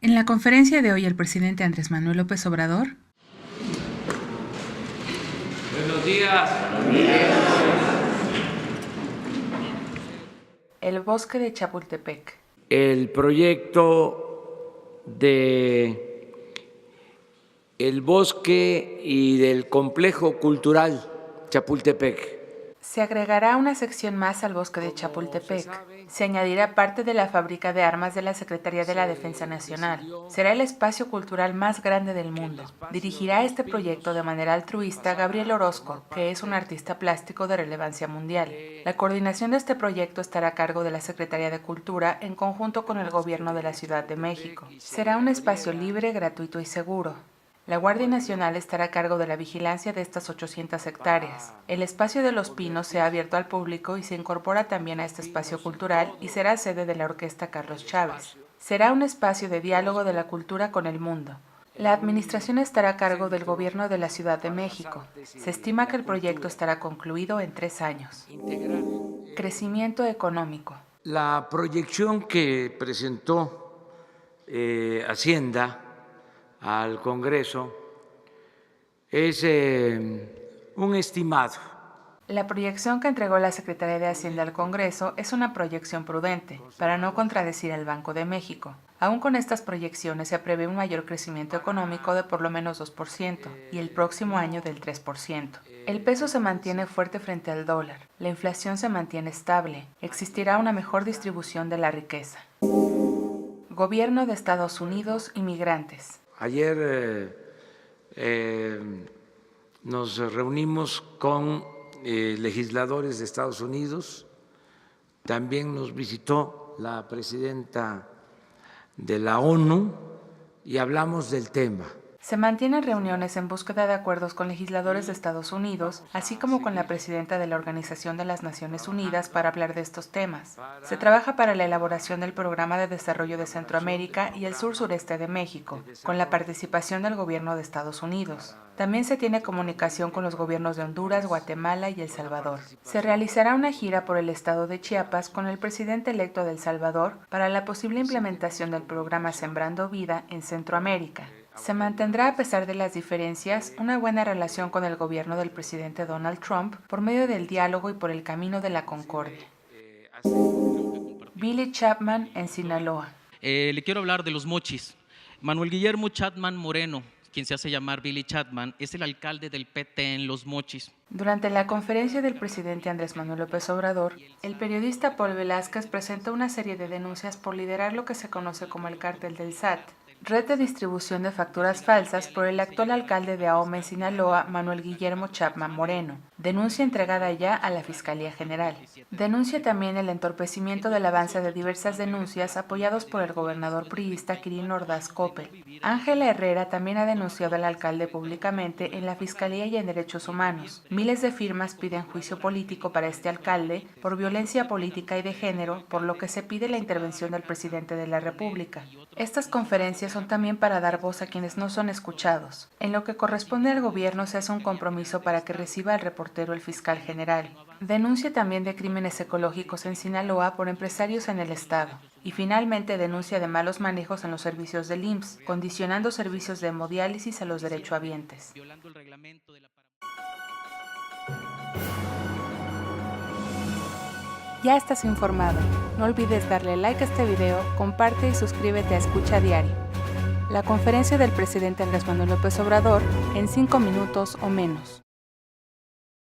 En la conferencia de hoy, el presidente Andrés Manuel López Obrador. Buenos días. El bosque de Chapultepec. El proyecto de el bosque y del complejo cultural Chapultepec. Se agregará una sección más al bosque de Chapultepec. Se añadirá parte de la fábrica de armas de la Secretaría de la Defensa Nacional. Será el espacio cultural más grande del mundo. Dirigirá este proyecto de manera altruista Gabriel Orozco, que es un artista plástico de relevancia mundial. La coordinación de este proyecto estará a cargo de la Secretaría de Cultura en conjunto con el Gobierno de la Ciudad de México. Será un espacio libre, gratuito y seguro. La Guardia Nacional estará a cargo de la vigilancia de estas 800 hectáreas. El espacio de Los Pinos se ha abierto al público y se incorpora también a este espacio cultural y será sede de la Orquesta Carlos Chávez. Será un espacio de diálogo de la cultura con el mundo. La administración estará a cargo del Gobierno de la Ciudad de México. Se estima que el proyecto estará concluido en 3 años. Crecimiento económico. La proyección que presentó Hacienda al Congreso es un estimado. La proyección que entregó la Secretaría de Hacienda al Congreso es una proyección prudente, para no contradecir al Banco de México. Aún con estas proyecciones se prevé un mayor crecimiento económico de por lo menos 2% y el próximo año del 3%. El peso se mantiene fuerte frente al dólar, la inflación se mantiene estable, existirá una mejor distribución de la riqueza. Gobierno de Estados Unidos y migrantes. Ayer nos reunimos con legisladores de Estados Unidos, también nos visitó la presidenta de la ONU y hablamos del tema. Se mantienen reuniones en búsqueda de acuerdos con legisladores de Estados Unidos, así como con la presidenta de la Organización de las Naciones Unidas para hablar de estos temas. Se trabaja para la elaboración del Programa de Desarrollo de Centroamérica y el sur-sureste de México, con la participación del gobierno de Estados Unidos. También se tiene comunicación con los gobiernos de Honduras, Guatemala y El Salvador. Se realizará una gira por el estado de Chiapas con el presidente electo de El Salvador para la posible implementación del programa Sembrando Vida en Centroamérica. Se mantendrá, a pesar de las diferencias, una buena relación con el gobierno del presidente Donald Trump por medio del diálogo y por el camino de la concordia. Billy Chapman en Sinaloa. Le quiero hablar de los mochis. Manuel Guillermo Chapman Moreno, quien se hace llamar Billy Chapman, es el alcalde del PT en Los Mochis. Durante la conferencia del presidente Andrés Manuel López Obrador, el periodista Paul Velázquez presentó una serie de denuncias por liderar lo que se conoce como el cártel del SAT, red de distribución de facturas falsas por el actual alcalde de Ahome, Sinaloa, Manuel Guillermo Chapman Moreno. Denuncia entregada ya a la Fiscalía General. Denuncia también el entorpecimiento del avance de diversas denuncias apoyados por el gobernador priista Quirino Ordaz Coppel. Ángela Herrera también ha denunciado al alcalde públicamente en la Fiscalía y en Derechos Humanos. Miles de firmas piden juicio político para este alcalde por violencia política y de género, por lo que se pide la intervención del presidente de la República. Estas conferencias son también para dar voz a quienes no son escuchados. En lo que corresponde al gobierno se hace un compromiso para que reciba al reportero el fiscal general. Denuncia también de crímenes ecológicos en Sinaloa por empresarios en el estado. Y finalmente denuncia de malos manejos en los servicios del IMSS, condicionando servicios de hemodiálisis a los derechohabientes. Ya estás informado. No olvides darle like a este video, comparte y suscríbete a Escucha Diario. La conferencia del presidente Andrés Manuel López Obrador en 5 minutos o menos.